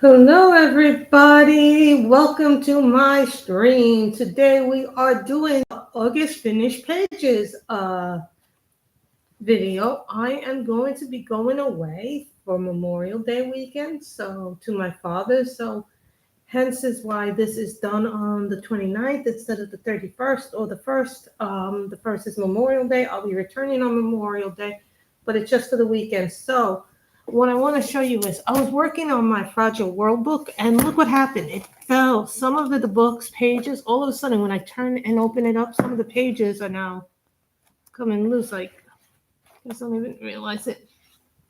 Hello, everybody. Welcome to my stream. Today we are doing August finished pages video. I am going to be going away for Memorial Day weekend, so to my father. So hence is why this is done on the 29th instead of the 31st or the 1st. The 1st is Memorial Day. I'll be returning on Memorial Day, but it's just for the weekend. So what I want to show you is I was working on my Fragile World book, and look what happened. It fell. Some of the book's pages, all of a sudden, when I turn and open it up, some of the pages are now coming loose. Like, I just don't even realize it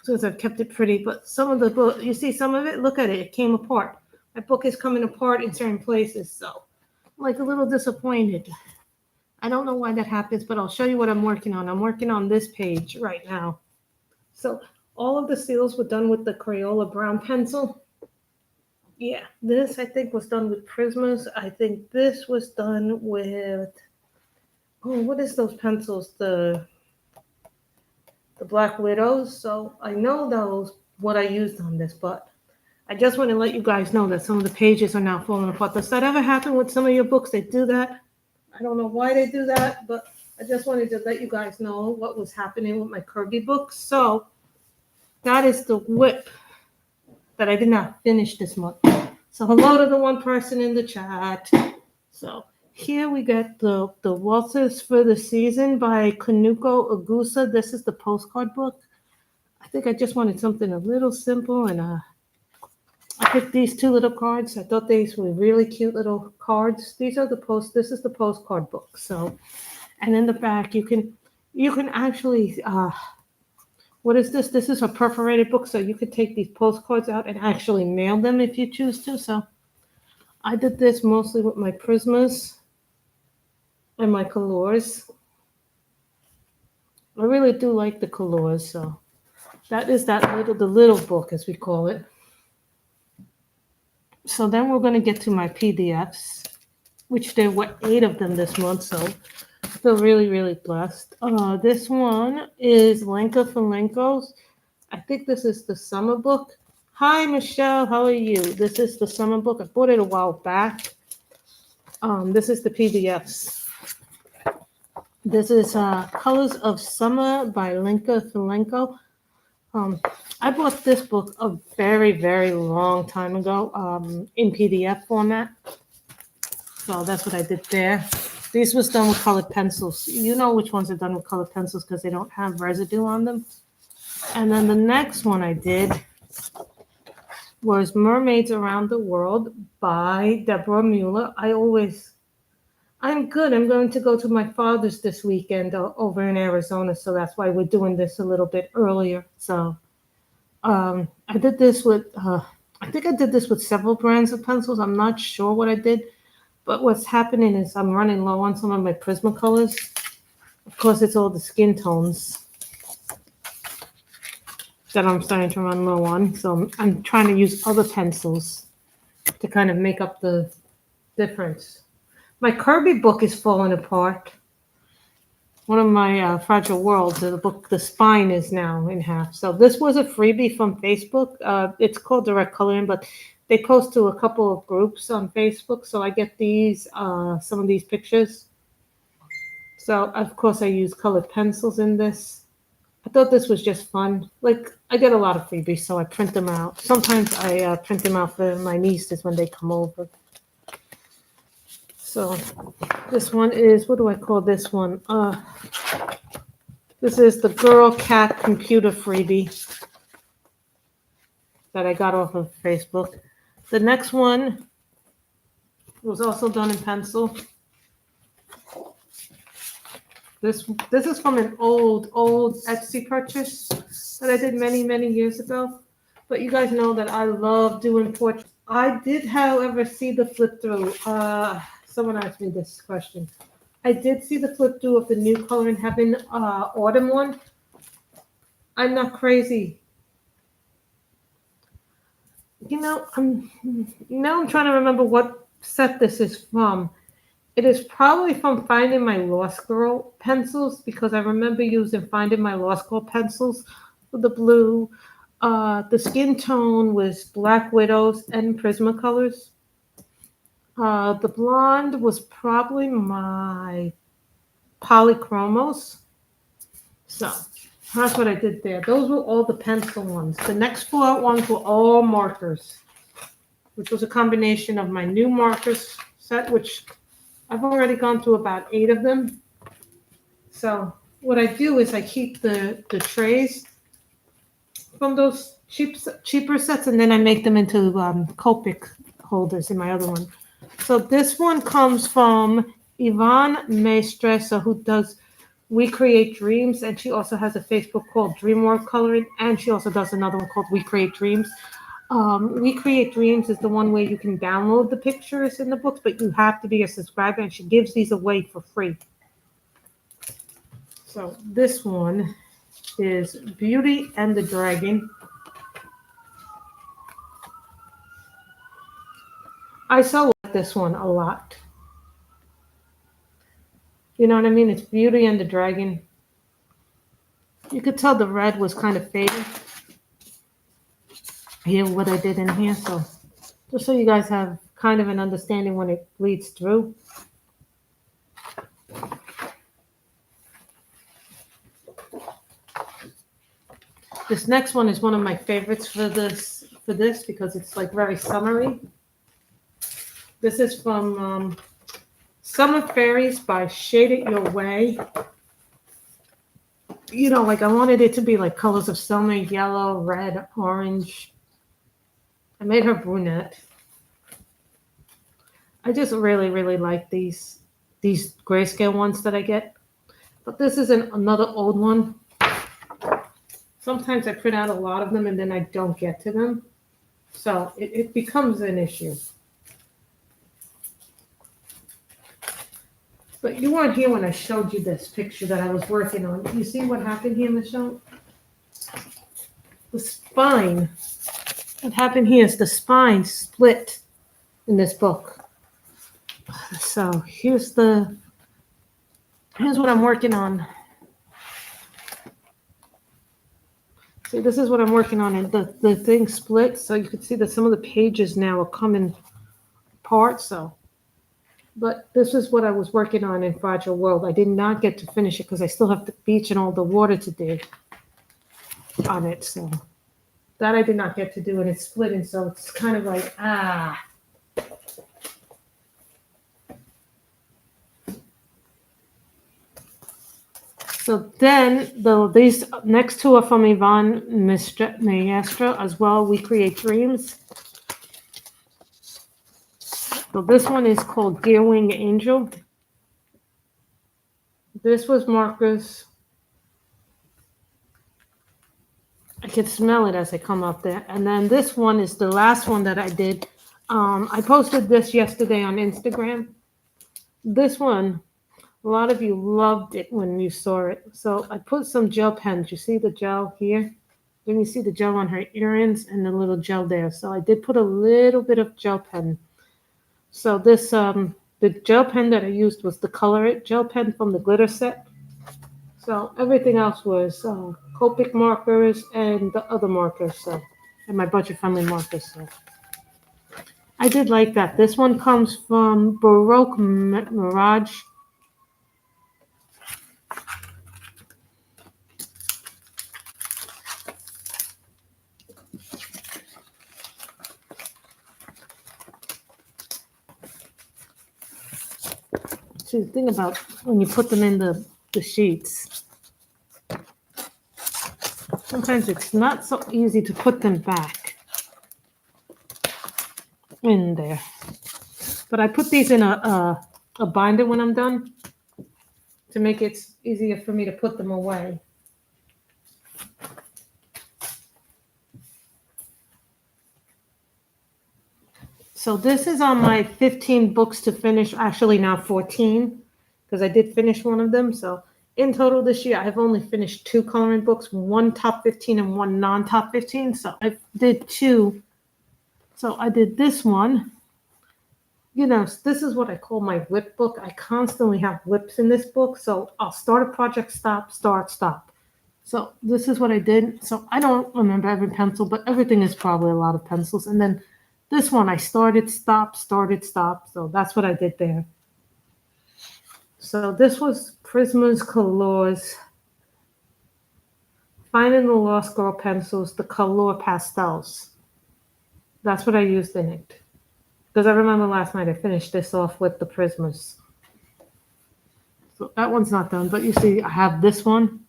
since I've kept it pretty. But some of the book, you see some of it, look at it. It came apart. My book is coming apart in certain places. So I'm like a little disappointed. I don't know why that happens, but I'll show you what I'm working on. I'm working on this page right now. So all of the seals were done with the Crayola brown pencil. Yeah, this I think was done with Prismas. I think this was done with, oh, what is those pencils? The Black Widows. So I know those, what I used on this, but I just want to let you guys know that some of the pages are now falling apart. Does that ever happen with some of your books? They do that. I don't know why they do that, but I just wanted to let you guys know what was happening with my Kirby books. So that is the whip that I did not finish this month. So hello to the one person in the chat. So here we get the Waltzes for the Season by Kanuko Agusa. This is the postcard book. I think I just wanted something a little simple, and I picked these two little cards. I thought these were really cute little cards. These are this is the postcard book. So, and in the back you can actually what is this? This is a perforated book, so you could take these postcards out and actually mail them if you choose to. So I did this mostly with my Prismas and my colors. I really do like the colors, so that is the little book as we call it. So then we're going to get to my PDFs, which there were 8 of them this month, so I feel really, really blessed. This one is Lenka for Lenkos. I think this is the summer book. Hi, Michelle. How are you? This is the summer book. I bought it a while back. This is the PDFs. This is Colors of Summer by Lenka Filenko. I bought this book a very, very long time ago in PDF format. So that's what I did there. These was done with colored pencils. You know which ones are done with colored pencils because they don't have residue on them. And then the next one I did was Mermaids Around the World by Deborah Muller. I'm good. I'm going to go to my father's this weekend over in Arizona, so that's why we're doing this a little bit earlier. So I did this with, I think I did this with several brands of pencils. I'm not sure what I did, but what's happening is I'm running low on some of my Prismacolors. Of course, it's all the skin tones that I'm starting to run low on. So I'm trying to use other pencils to kind of make up the difference. My Kirby book is falling apart. One of my Fragile Worlds, the book, the spine is now in half. So this was a freebie from Facebook. It's called Direct Coloring, but they post to a couple of groups on Facebook. So I get these, some of these pictures. So of course I use colored pencils in this. I thought this was just fun. Like, I get a lot of freebies, so I print them out. Sometimes I print them out for my nieces when they come over. So this one is, what do I call this one? This is the Girl Cat Computer freebie that I got off of Facebook. The next one was also done in pencil. This is from an old Etsy purchase that I did many years ago. But you guys know that I love doing portraits. I did, however, see the flip through. Someone asked me this question. I did see the flip through of the New Color in Heaven autumn one. I'm not crazy. You know, I'm trying to remember what set this is from. It is probably from Finding My Lost Girl pencils because I remember using Finding My Lost Girl pencils with the blue. The skin tone was Black Widows and Prismacolors. The blonde was probably my Polychromos. So that's what I did there. Those were all the pencil ones. The next 4 ones were all markers, which was a combination of my new markers set, which I've already gone through about 8 of them. So what I do is I keep the trays from those cheaper sets, and then I make them into Copic holders in my other one. So this one comes from Yvone Maestra, who does We Create Dreams, and she also has a Facebook called Dream World Coloring, and she also does another one called We Create Dreams. We Create Dreams is the one where you can download the pictures in the books, but you have to be a subscriber, and she gives these away for free. So this one is Beauty and the Dragon. I saw this one a lot. You know what I mean? It's Beauty and the Dragon. You could tell the red was kind of faded. Here, what I did in here. So just so you guys have kind of an understanding when it bleeds through. This next one is one of my favorites for this because it's like very summery. This is from Summer Fairies by Shade It Your Way. You know, like I wanted it to be like colors of summer, yellow, red, orange. I made her brunette. I just really, really like these grayscale ones that I get. But this is another old one. Sometimes I print out a lot of them and then I don't get to them. So it becomes an issue. But you weren't here when I showed you this picture that I was working on. You see what happened here, Michelle? The spine. What happened here is the spine split in this book. So here's what I'm working on. See, this is what I'm working on, and the thing split, so you can see that some of the pages now are coming apart. But this is what I was working on in Fragile World. I did not get to finish it because I still have the beach and all the water to do on it. So that I did not get to do, and it's splitting, so it's kind of like, So then these next 2 are from Yvone Maestra as well. We Create Dreams. So this one is called Dear Wing Angel. This was markers. I can smell it as I come up there. And then this one is the last one that I did. I posted this yesterday on Instagram. This one, a lot of you loved it when you saw it. So I put some gel pens. You see the gel here? Then you see the gel on her earrings and the little gel there. So I did put a little bit of gel pen. So this, the gel pen that I used was the Color It gel pen from the glitter set. So everything else was Copic markers and the other markers, and my budget-friendly markers. So I did like that. This one comes from Baroque Mirage. See, the thing about when you put them in the sheets, sometimes it's not so easy to put them back in there. But I put these in a binder when I'm done to make it easier for me to put them away. So this is on my 15 books to finish, actually now 14, because I did finish one of them. So in total this year, I've only finished 2 coloring books, 1 top 15 and 1 non-top 15. So I did 2. So I did this one. You know, this is what I call my whip book. I constantly have whips in this book. So I'll start a project, stop, start, stop. So this is what I did. So I don't remember every pencil, but everything is probably a lot of pencils. And then this one, I started, stopped, started, stopped. So that's what I did there. So this was Prisma's Colors, Finding the Lost Girl pencils, the Color pastels. That's what I used in it. Because I remember last night I finished this off with the Prismas. So that one's not done, but you see I have this one.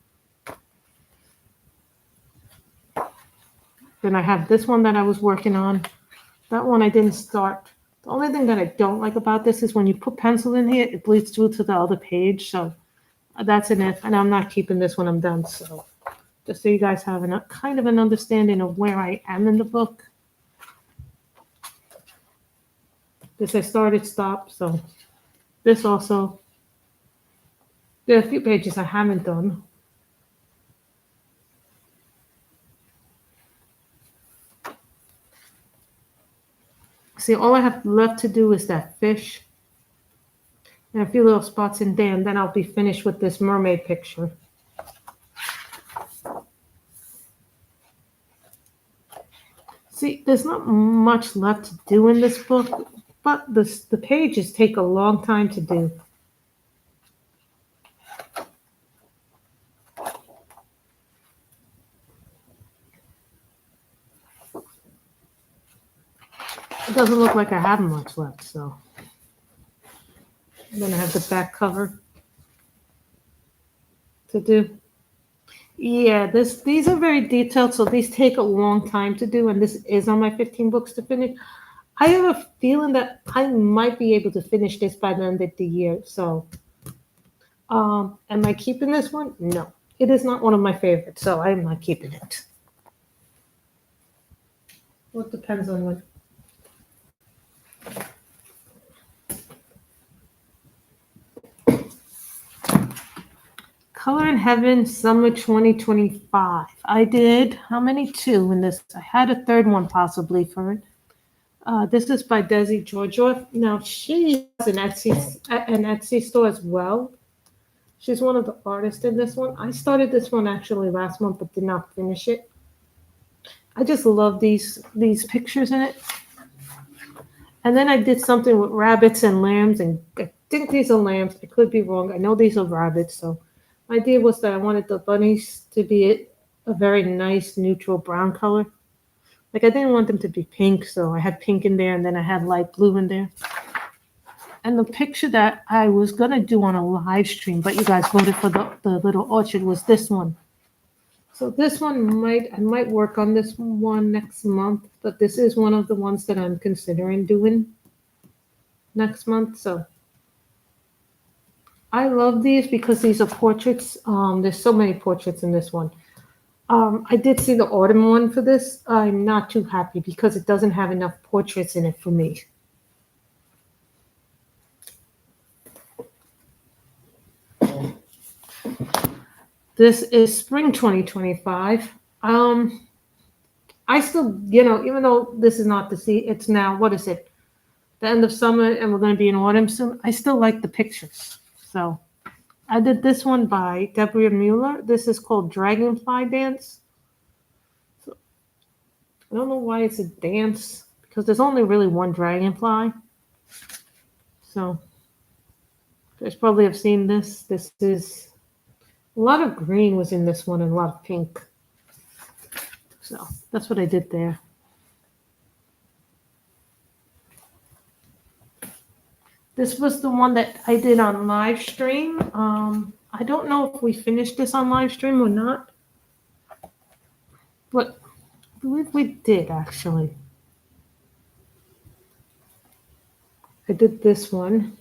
Then I have this one that I was working on. That one I didn't start. The only thing that I don't like about this is when you put pencil in here, it bleeds through to the other page. So that's an if, and I'm not keeping this when I'm done. So just so you guys have a kind of an understanding of where I am in the book. This I started, stopped. So this also, there are a few pages I haven't done. See, all I have left to do is that fish and a few little spots in there, and then I'll be finished with this mermaid picture. See, there's not much left to do in this book, but the pages take a long time to do. It doesn't look like I have much left, so. Then I have the back cover to do. Yeah, these are very detailed, so these take a long time to do, and this is on my 15 books to finish. I have a feeling that I might be able to finish this by the end of the year, so. Am I keeping this one? No. It is not one of my favorites, so I'm not keeping it. Well, it depends on what. Color in Heaven, Summer 2025. I did, how many? 2 in this. I had a third one possibly for it. This is by Desi Georgioff. Now, she has an Etsy store as well. She's one of the artists in this one. I started this one actually last month, but did not finish it. I just love these pictures in it. And then I did something with rabbits and lambs, and I think these are lambs. I could be wrong. I know these are rabbits, so my idea was that I wanted the bunnies to be a very nice neutral brown color. Like I didn't want them to be pink, so I had pink in there, and then I had light blue in there. And the picture that I was gonna do on a live stream, but you guys voted for the little orchard, was this one. So this one I might work on this one next month, but this is one of the ones that I'm considering doing next month. So I love these because these are portraits. There's so many portraits in this one. I did see the autumn one for this. I'm not too happy because it doesn't have enough portraits in it for me. This is spring 2025. I still, even though this is not the sea, it's now, what is it? The end of summer and we're going to be in autumn soon. I still like the pictures. So I did this one by Deborah Muller. This is called Dragonfly Dance. So I don't know why it's a dance because there's only really one dragonfly. So you guys probably have seen this. This is a lot of green was in this one and a lot of pink. So that's what I did there. This was the one that I did on live stream. I don't know if we finished this on live stream or not, but I believe we did actually. I did this one.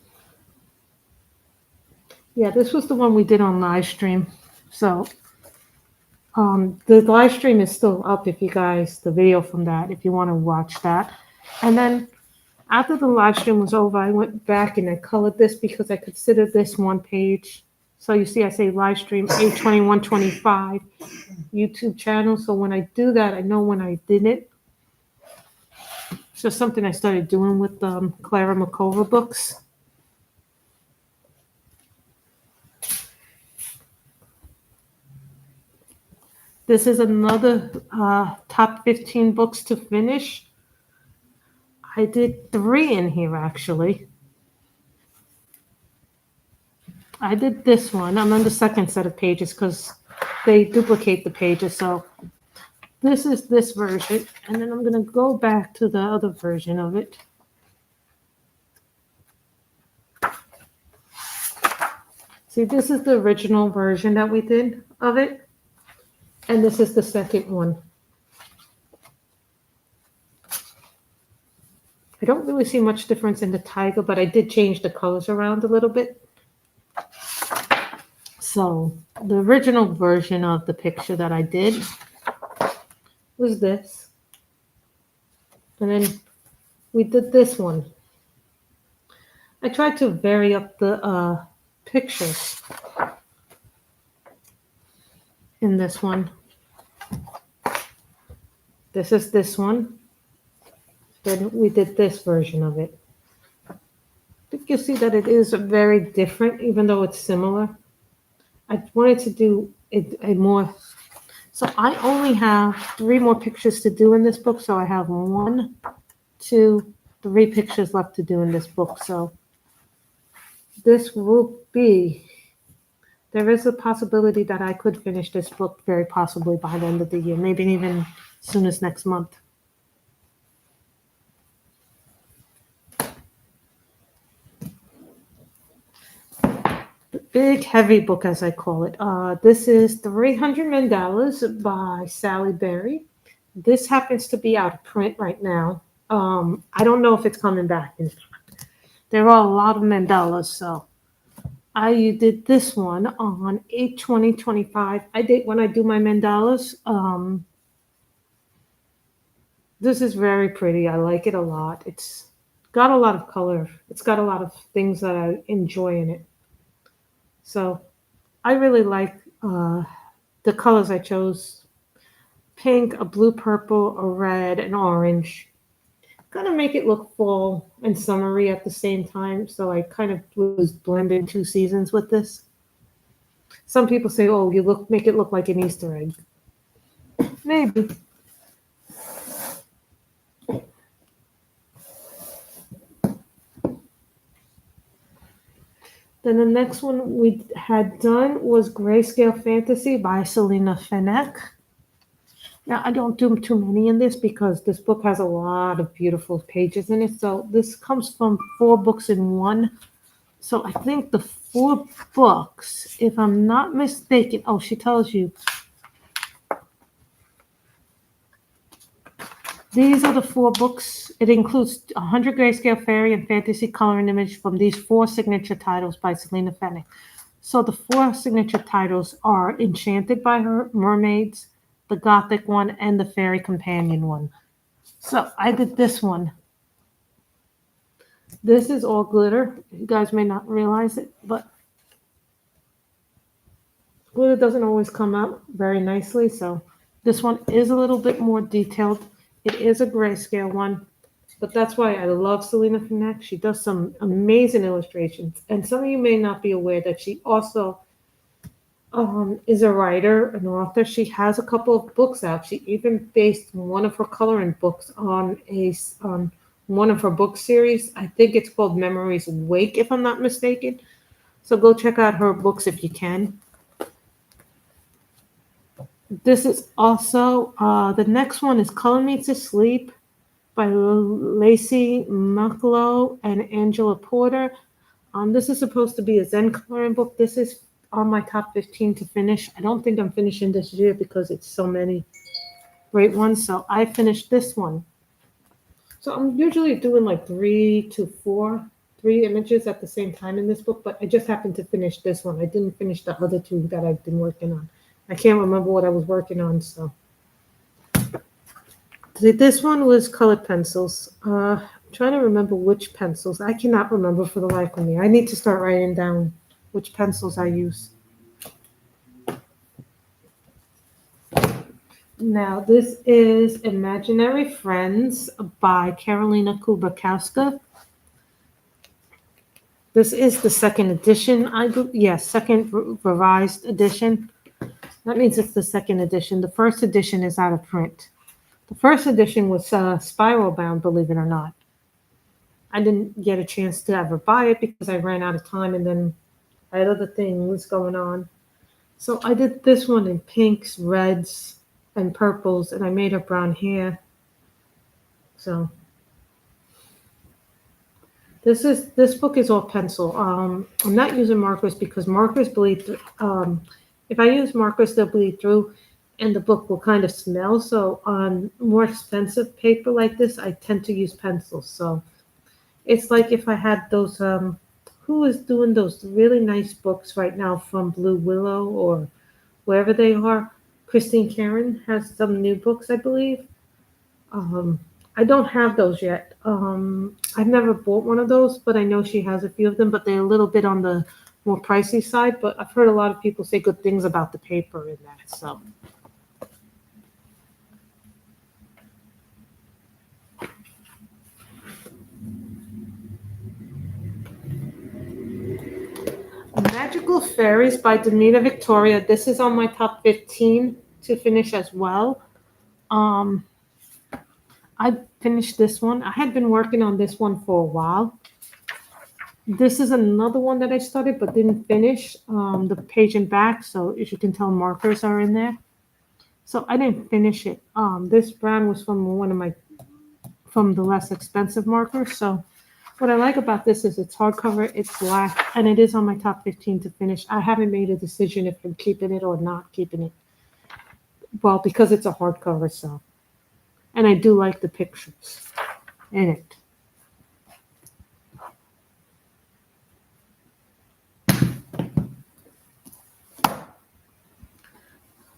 Yeah, this was the one we did on live stream. So the live stream is still up if you guys, the video from that, if you want to watch that. And then after the live stream was over, I went back and I colored this because I considered this one page. So you see, I say live stream 8/21/25 YouTube channel. So when I do that, I know when I did it. It's just something I started doing with Clara Makova books. This is another top 15 books to finish. I did 3 in here, actually. I did this one. I'm on the second set of pages because they duplicate the pages. So this is this version. And then I'm going to go back to the other version of it. See, this is the original version that we did of it. And this is the second one. I don't really see much difference in the tiger, but I did change the colors around a little bit. So the original version of the picture that I did was this. And then we did this one. I tried to vary up the pictures in this one. This is this one. Then we did this version of it. I think you'll see that it is very different, even though it's similar. I wanted to do it a more. So I only have 3 more pictures to do in this book. So I have 1, 2, 3 pictures left to do in this book. So this will be, there is a possibility that I could finish this book very possibly by the end of the year, maybe even as soon as next month. Big, heavy book, as I call it. This is 300 Mandalas by Sally Berry. This happens to be out of print right now. I don't know if it's coming back. There are a lot of mandalas, so I did this one on 8/20/25. I did when I do my mandalas. This is very pretty. I like it a lot. It's got a lot of color. It's got a lot of things that I enjoy in it. So I really like the colors I chose. Pink, a blue, purple, a red, and orange. Gonna make it look fall and summery at the same time. So I kind of was blending 2 seasons with this. Some people say, oh, you make it look like an Easter egg. Maybe. Then the next one we had done was Grayscale Fantasy by Selena Fenech. Now, I don't do too many in this because this book has a lot of beautiful pages in it. So this comes from 4 books in one. So I think the 4 books, if I'm not mistaken, oh, she tells you. These are the 4 books. It includes 100 Grayscale Fairy and Fantasy Color and Image from these 4 signature titles by Selena Fenech. So the 4 signature titles are Enchanted by her, Mermaids, the Gothic one, and the Fairy Companion one. So I did this one. This is all glitter. You guys may not realize it, but glitter doesn't always come out very nicely. So this one is a little bit more detailed. It is a grayscale one, but that's why I love Selena Fenech. She does some amazing illustrations. And some of you may not be aware that she also is a writer, an author. She has a couple of books out. She even based one of her coloring books on one of her book series. I think it's called Memories Wake, if I'm not mistaken. So go check out her books if you can. This is also, the next one is Color Meets Asleep by Lacey Mucklow and Angela Porter. This is supposed to be a Zen coloring book. This is on my top 15 to finish. I don't think I'm finishing this year because it's so many great ones. So I finished this one. So I'm usually doing like 3 images at the same time in this book, but I just happened to finish this one. I didn't finish the other 2 that I've been working on. I can't remember what I was working on, so. This one was colored pencils. I'm trying to remember which pencils. I cannot remember for the life of me. I need to start writing down which pencils I use. Now, this is Imaginary Friends by Karolina Kubakowska. This is the second edition. Second revised edition. That means it's the second edition. The first edition is out of print. The first edition was spiral bound, believe it or not. I didn't get a chance to ever buy it because I ran out of time and then I had other things going on. So I did this one in pinks, reds, and purples, and I made her brown hair. So this book is all pencil. I'm not using markers because markers bleed through. If I use markers, they'll bleed through, and the book will kind of smell. So on more expensive paper like this, I tend to use pencils. So it's like if I had those. Who is doing those really nice books right now from Blue Willow or wherever they are? Christine Karen has some new books, I believe. I don't have those yet. I've never bought one of those, but I know she has a few of them, but they're a little bit on the more pricey side. But I've heard a lot of people say good things about the paper in that. So. Magical Fairies by Demita Victoria. This is on my top 15 to finish as well. I finished this one. I had been working on this one for a while. This is another one that I started but didn't finish. The page and back, so as you can tell, markers are in there. So I didn't finish it. This brand was from the less expensive markers. So what I like about this is it's hardcover, it's black, and it is on my top 15 to finish. I haven't made a decision if I'm keeping it or not keeping it. Well, because it's a hardcover, so. And I do like the pictures in it.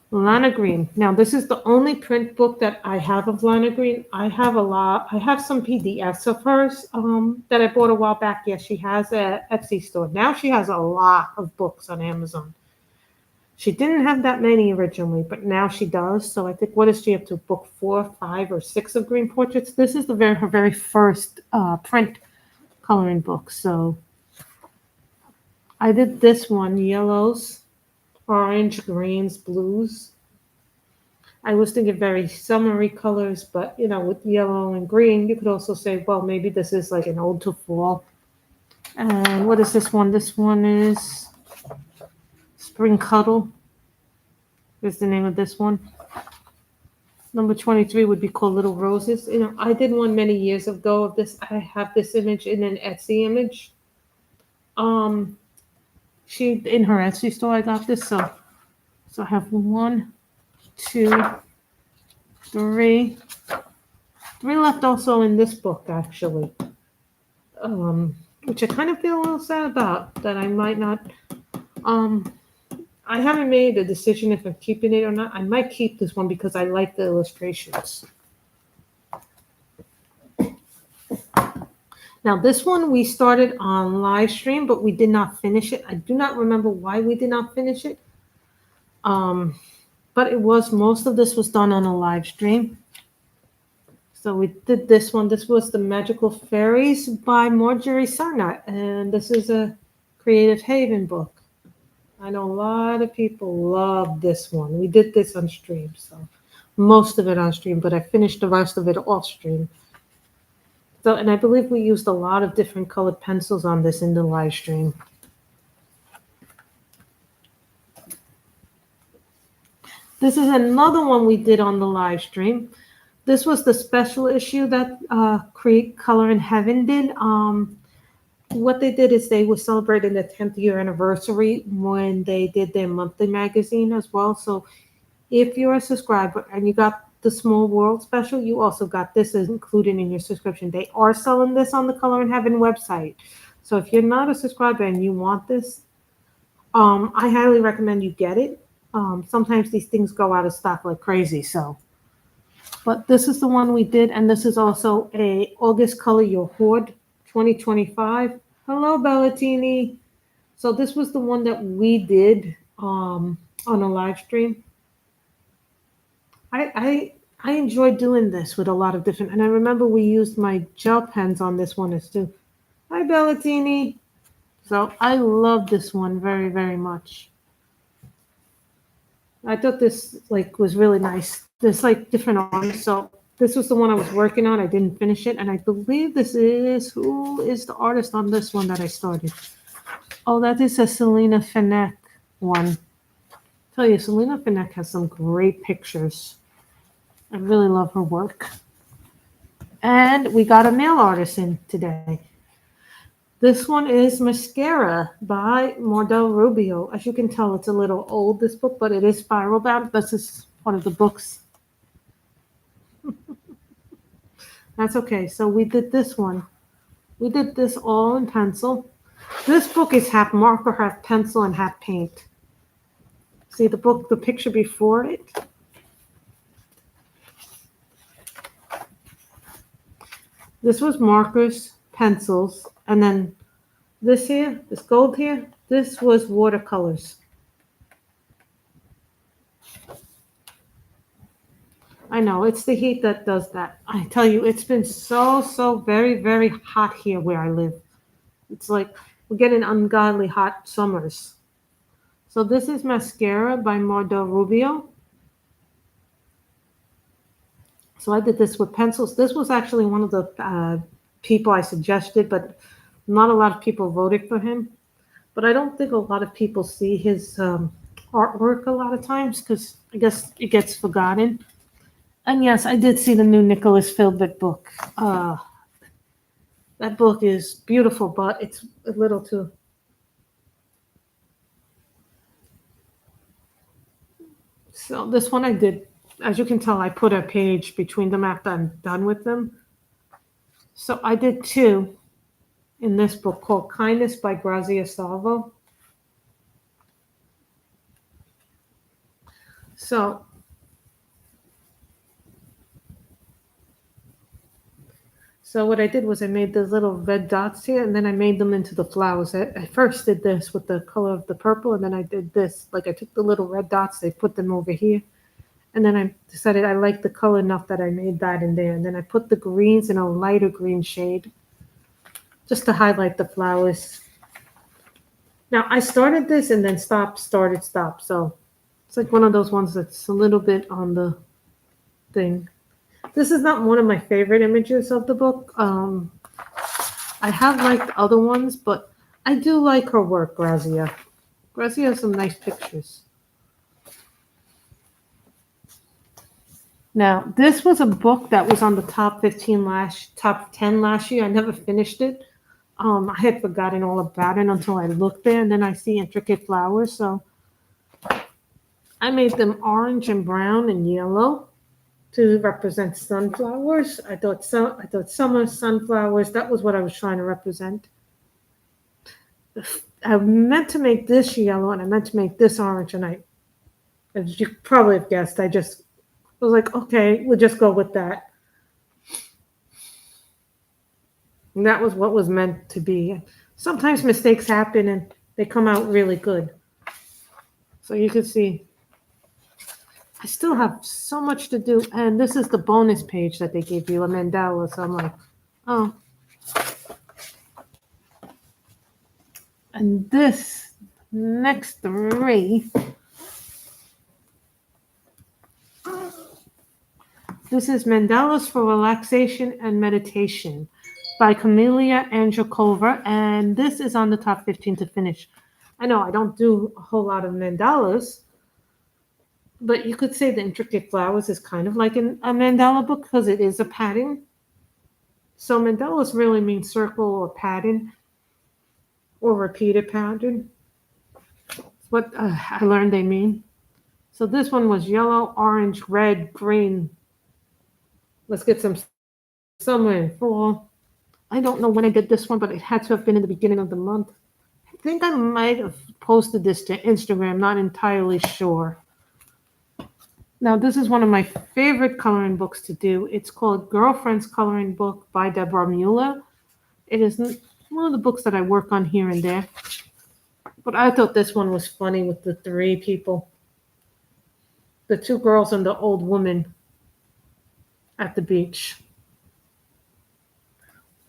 Lana Green. Now, this is the only print book that I have of Lana Green. I have a lot. I have some PDFs of hers that I bought a while back. Yes, she has an Etsy store. Now she has a lot of books on Amazon. She didn't have that many originally, but now she does. So I think, what is she up to? Book 4, 5, or 6 of Green Portraits? This is her very first print coloring book. So I did this one, yellows, orange, greens, blues. I was thinking very summery colors, but with yellow and green, you could also say, well, maybe this is like an ode to fall. And what is this one? This one is Spring Cuddle. Is the name of this one. Number 23 would be called Little Roses. I did one many years ago of this. I have this image in an Etsy image. She in her Etsy store. I got this, so I have 1, 2, 3 left also in this book actually. Which I kind of feel a little sad about that I might not. I haven't made a decision if I'm keeping it or not. I might keep this one because I like the illustrations. Now, this one we started on Livestream, but we did not finish it. I do not remember why we did not finish it. But most of this was done on a Livestream. So we did this one. This was The Magical Fairies by Marjorie Sarnat. And this is a Creative Haven book. I know a lot of people love this one. We did this on stream, so most of it on stream, but I finished the rest of it off stream. So, and I believe we used a lot of different colored pencils on this in the live stream. This is another one we did on the live stream. This was the special issue that Create Color in Heaven did. What they did is they were celebrating the 10th year anniversary when they did their monthly magazine as well. So if you're a subscriber and you got the Small World special, you also got this included in your subscription. They are selling this on the Color in Heaven website. So if you're not a subscriber and you want this, I highly recommend you get it. Sometimes these things go out of stock like crazy. But this is the one we did, and this is also a August Color Your Hoard 2025. Hello, Bellatini. So this was the one that we did on a live stream. I enjoyed doing this with a lot of different, and I remember we used my gel pens on this one as too. Hi, Bellatini. So I love this one very, very much. I thought this like was really nice. There's like different artists. So this was the one I was working on. I didn't finish it, and I believe this is who is the artist on this one that I started. Oh, that is a Selena Finneck one. Tell you, Selena Finneck has some great pictures. I really love her work. And we got a male artist in today. This one is Mascara by Mordell Rubio. As you can tell, it's a little old, this book, but it is spiral bound. This is one of the books. That's okay. So we did this one. We did this all in pencil. This book is half marker, half pencil, and half paint. See the book, the picture before it? This was markers, pencils, and then this here, this gold here, this was watercolors. I know, it's the heat that does that. I tell you, it's been so very, very hot here where I live. It's like we're getting ungodly hot summers. So this is Mascara by Mordell Rubio. So I did this with pencils. This was actually one of the people I suggested, but not a lot of people voted for him. But I don't think a lot of people see his artwork a lot of times because I guess it gets forgotten. And yes, I did see the new Nicholas Philbert book. That book is beautiful, but it's a little too... So this one I did, as you can tell, I put a page between them after I'm done with them. So I did two in this book called Kindness by Grazia Salvo. So what I did was I made those little red dots here, and then I made them into the flowers. I first did this with the color of the purple, and then I did this. Like I took the little red dots, I put them over here. And then I decided I liked the color enough that I made that in there. And then I put the greens in a lighter green shade just to highlight the flowers. Now, I started this and then stopped. So it's like one of those ones that's a little bit on the thing. This is not one of my favorite images of the book. I have liked other ones, but I do like her work, Grazia. Grazia has some nice pictures. Now, this was a book that was on the top 10 last year. I never finished it. I had forgotten all about it until I looked there, and then I see intricate flowers. So I made them orange and brown and yellow to represent sunflowers. I thought summer sunflowers. That was what I was trying to represent. I meant to make this yellow, and I meant to make this orange, and as you probably have guessed, I was like, okay, we'll just go with that. And that was what was meant to be. Sometimes mistakes happen and they come out really good. So you can see, I still have so much to do. And this is the bonus page that they gave you, a mandala. So I'm like, oh. And this next three, this is Mandalas for Relaxation and Meditation by Kameliya Angelkova, and this is on the top 15 to finish. I know I don't do a whole lot of mandalas, but you could say the intricate flowers is kind of like a mandala book because it is a pattern. So mandalas really mean circle or pattern or repeated pattern. That's what I learned they mean. So this one was yellow, orange, red, green. Let's get some summer and fall. I don't know when I did this one, but it had to have been in the beginning of the month. I think I might have posted this to Instagram, not entirely sure. Now, this is one of my favorite coloring books to do. It's called Girlfriend's Coloring Book by Deborah Muller. It is one of the books that I work on here and there. But I thought this one was funny with the three people. The two girls and the old woman at the beach.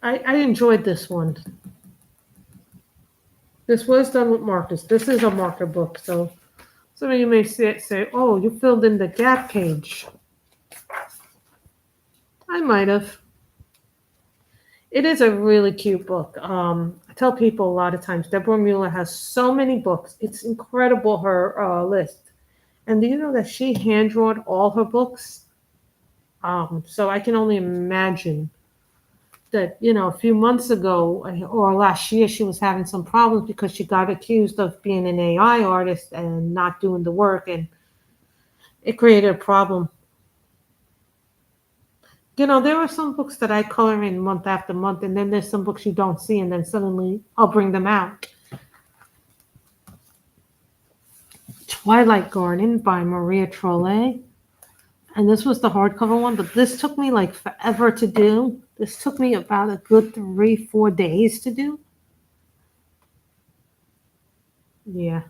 I enjoyed this one. This was done with markers. This is a marker book, so Some of you may say, oh, you filled in the gap page. I might have. It is a really cute book. I tell people a lot of times, Deborah Muller has so many books. It's incredible, her list. And do you know that she hand-drawn all her books? So I can only imagine that, a few months ago or last year, she was having some problems because she got accused of being an AI artist and not doing the work, and it created a problem. There are some books that I color in month after month, and then there's some books you don't see, and then suddenly I'll bring them out. Twilight Garden by Maria Trolle. And this was the hardcover one, but this took me like forever to do. This took me about a good 3-4 days to do. Yeah.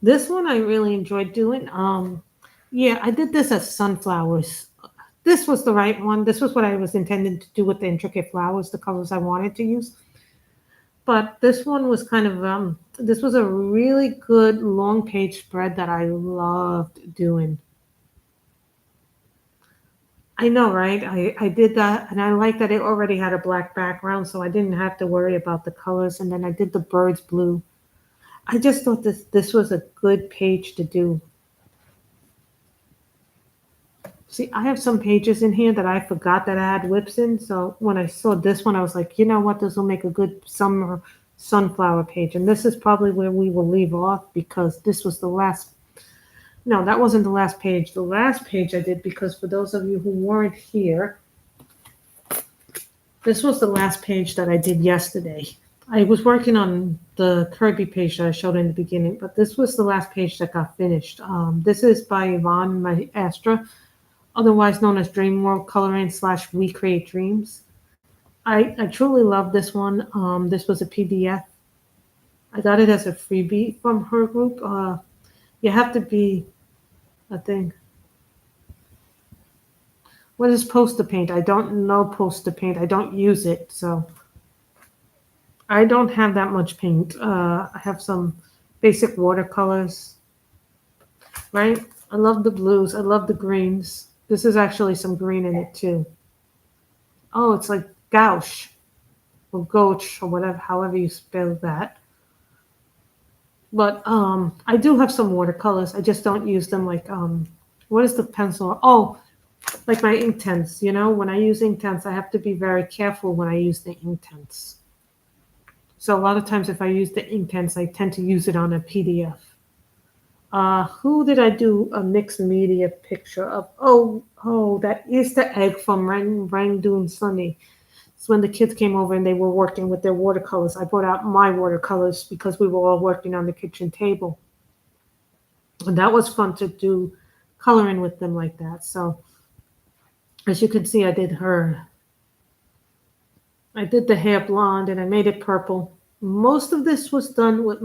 This one I really enjoyed doing. Yeah, I did this as sunflowers. This was the right one. This was what I was intending to do with the intricate flowers, the colors I wanted to use. But this one was kind of, this was a really good long page spread that I loved doing. I know, right? I did that, and I like that it already had a black background, so I didn't have to worry about the colors. And then I did the birds blue. I just thought this was a good page to do. See, I have some pages in here that I forgot that I had whips in. So when I saw this one, I was like, you know what? This will make a good summer sunflower page. And this is probably where we will leave off because this was the last. No, that wasn't the last page. The last page I did because for those of you who weren't here, this was the last page that I did yesterday. I was working on the Kirby page that I showed in the beginning, but this was the last page that got finished. This is by Yvone Maestra, otherwise known as Dream World Coloring / We Create Dreams. I truly love this one. This was a PDF. I got it as a freebie from her group. You have to be, I think. What is poster paint? I don't know poster paint. I don't use it, so I don't have that much paint. I have some basic watercolors, right? I love the blues. I love the greens. This is actually some green in it too. Oh, it's like gouache or gouache or whatever, however you spell that. But I do have some watercolors. I just don't use them like what is the pencil? Oh, like my Inktense. When I use Inktense, I have to be very careful when I use the Inktense. So a lot of times if I use the Inktense, I tend to use it on a PDF. Who did I do a mixed media picture of? Oh, that Easter egg from Rangoon Sunny. It's when the kids came over and they were working with their watercolors. I brought out my watercolors because we were all working on the kitchen table. And that was fun to do coloring with them like that. So as you can see, I did her. I did the hair blonde and I made it purple. Most of this was done with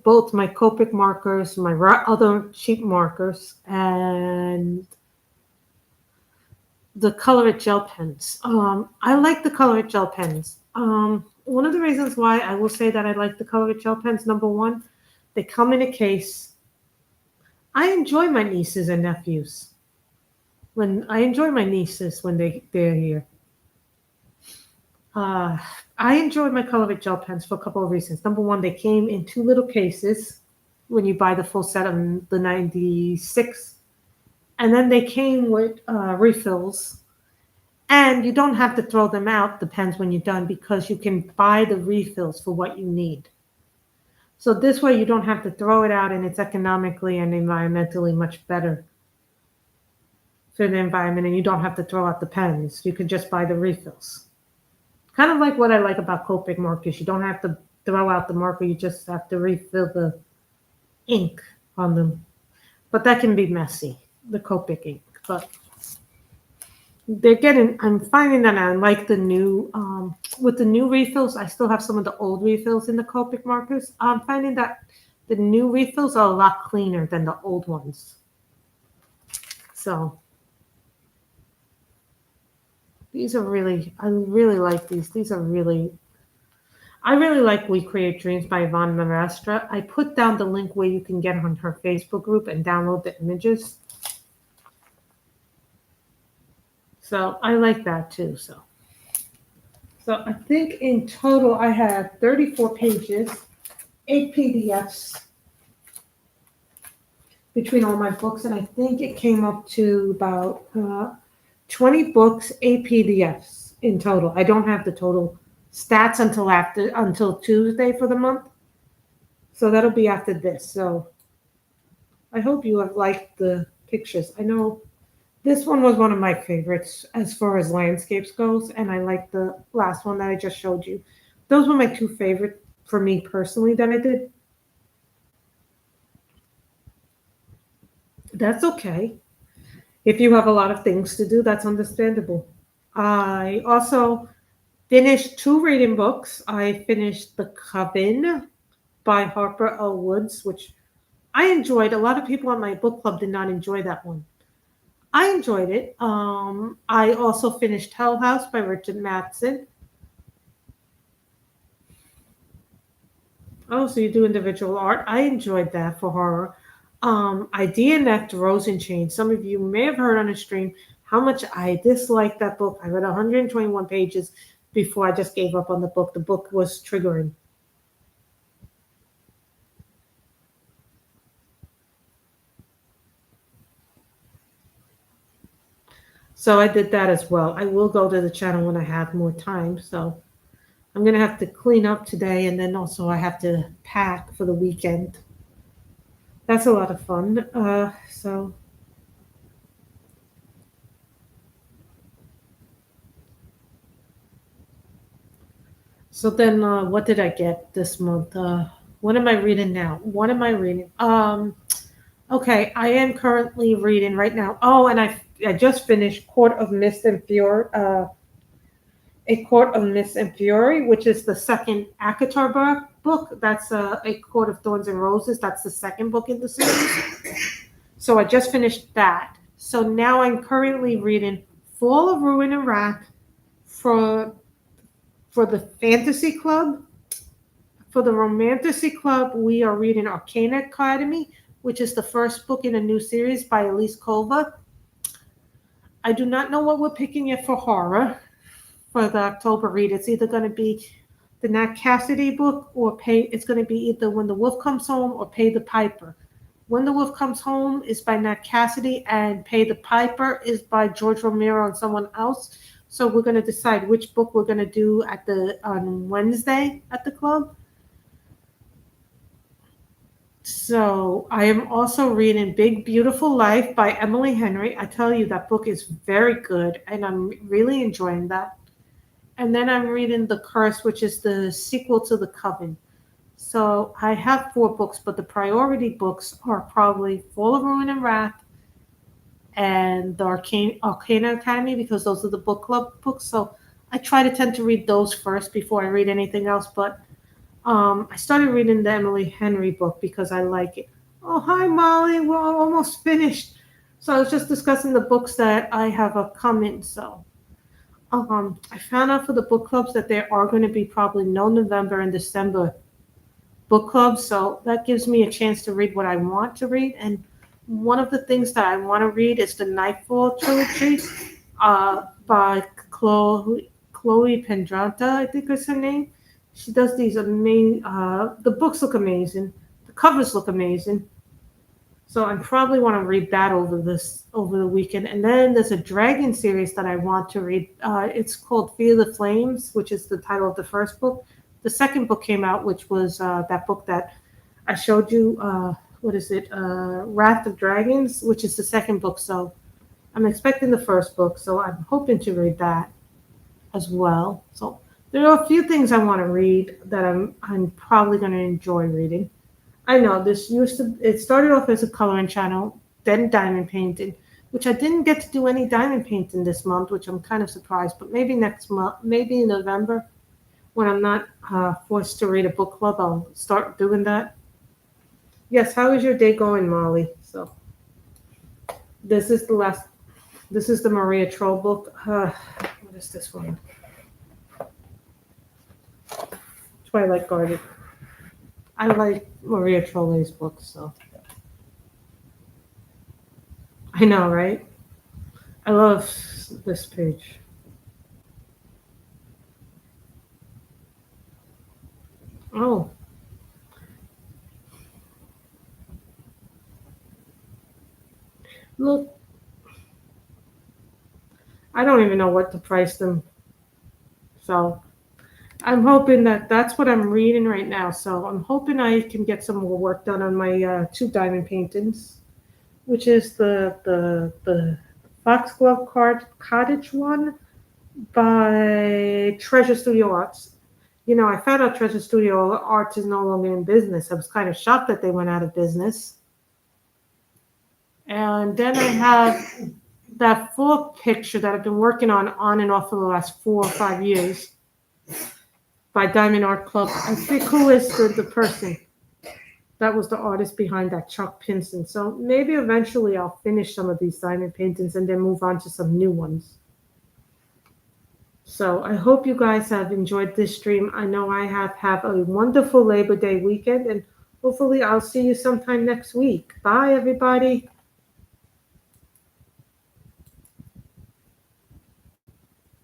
both my Copic markers, my other cheap markers, and the Colorit gel pens. I like the Colorit gel pens. One of the reasons why I will say that I like the Colorit gel pens, number one, they come in a case. I enjoy my nieces and nephews. I enjoy my nieces when they're here. I enjoy my Colorit gel pens for a couple of reasons. Number one, they came in 2 little cases when you buy the full set of the 96. And then they came with refills. And you don't have to throw them out, the pens, when you're done, because you can buy the refills for what you need. So this way you don't have to throw it out, and it's economically and environmentally much better for the environment, and you don't have to throw out the pens. You can just buy the refills. Kind of like what I like about Copic markers. You don't have to throw out the marker, you just have to refill the ink on them. But that can be messy, the Copic ink. But I'm finding that I like the new, with the new refills, I still have some of the old refills in the Copic markers. I'm finding that the new refills are a lot cleaner than the old ones. So I really like these. These are really, I really like We Create Dreams by Yvonne Maestra. I put down the link where you can get on her Facebook group and download the images. So I like that too. So I think in total I have 34 pages, 8 PDFs between all my books, and I think it came up to about 20 books, 8 PDFs in total. I don't have the total stats until Tuesday for the month. So that'll be after this. So I hope you have liked the pictures. I know this one was one of my favorites as far as landscapes goes, and I like the last one that I just showed you. Those were my two favorite for me personally that I did. That's okay. If you have a lot of things to do, that's understandable. I also finished 2 reading books. I finished The Coven by Harper L. Woods, which I enjoyed. A lot of people on my book club did not enjoy that one. I enjoyed it. I also finished Hell House by Richard Matheson. Oh, so you do individual art. I enjoyed that for horror. I DNF'd Rose and Chain. Some of you may have heard on the stream how much I disliked that book. I read 121 pages before I just gave up on the book. The book was triggering. So I did that as well. I will go to the channel when I have more time. So I'm going to have to clean up today, and then also I have to pack for the weekend. That's a lot of fun. So then what did I get this month? What am I reading now? What am I reading? Okay, I am currently reading right now. Oh, and I just finished Court of Mist and Fury. A Court of Mist and Fury, which is the second ACOTAR book. That's A Court of Thorns and Roses. That's the second book in the series. So I just finished that. So now I'm currently reading Fall of Ruin and Wrath for the Fantasy Club. For the Romantasy Club, we are reading Arcana Academy, which is the first book in a new series by Angelkova. I do not know what we're picking yet for horror for the October read. It's either going to be the Nat Cassidy book or it's going to be either When the Wolf Comes Home or Pay the Piper. When the Wolf Comes Home is by Nat Cassidy, and Pay the Piper is by George Romero and someone else. So we're going to decide which book we're going to do on Wednesday at the club. So I am also reading Big Beautiful Life by Emelie Henry. I tell you, that book is very good, and I'm really enjoying that. And then I'm reading The Curse, which is the sequel to The Coven. So I have 4 books, but the priority books are probably Fall of Ruin and Wrath and the Arcana Academy, because those are the book club books. So I tend to read those first before I read anything else. But I started reading the Emelie Henry book because I like it. Oh, hi, Molly. We're almost finished. So I was just discussing the books that I have upcoming. So I found out for the book clubs that there are going to be probably no November and December book clubs. So that gives me a chance to read what I want to read. And one of the things that I want to read is the Nightfall trilogy by Chloe Pendranta, I think is her name. She does these amazing, the books look amazing. The covers look amazing. So I probably want to read that over the weekend. And then there's a dragon series that I want to read. It's called Fear the Flames, which is the title of the first book. The second book came out, which was that book that I showed you. What is it? Wrath of Dragons, which is the second book. So I'm expecting the first book. So I'm hoping to read that as well. So there are a few things I want to read that I'm probably going to enjoy reading. I know it started off as a coloring channel, then diamond painting, which I didn't get to do any diamond painting this month, which I'm kind of surprised. But maybe next month, maybe in November, when I'm not forced to read a book club, I'll start doing that. Yes, how is your day going, Molly? So this is the Maria Trolle book. What is this one? Twilight Garden. I like Maria Trolle's books, so. I know, right? I love this page. Oh. Look. I don't even know what to price them. So I'm hoping that that's what I'm reading right now. So I'm hoping I can get some more work done on my 2 diamond paintings, which is the Foxglove Cottage one by Treasure Studio Arts. You know, I found out Treasure Studio Arts is no longer in business. I was kind of shocked that they went out of business. And then I have that full picture that I've been working on and off for the last 4 or 5 years by Diamond Art Club. I think who is the person that was the artist behind that, Chuck Pinson. So maybe eventually I'll finish some of these diamond paintings and then move on to some new ones. So I hope you guys have enjoyed this stream. I know I have a wonderful Labor Day weekend, and hopefully I'll see you sometime next week. Bye, everybody.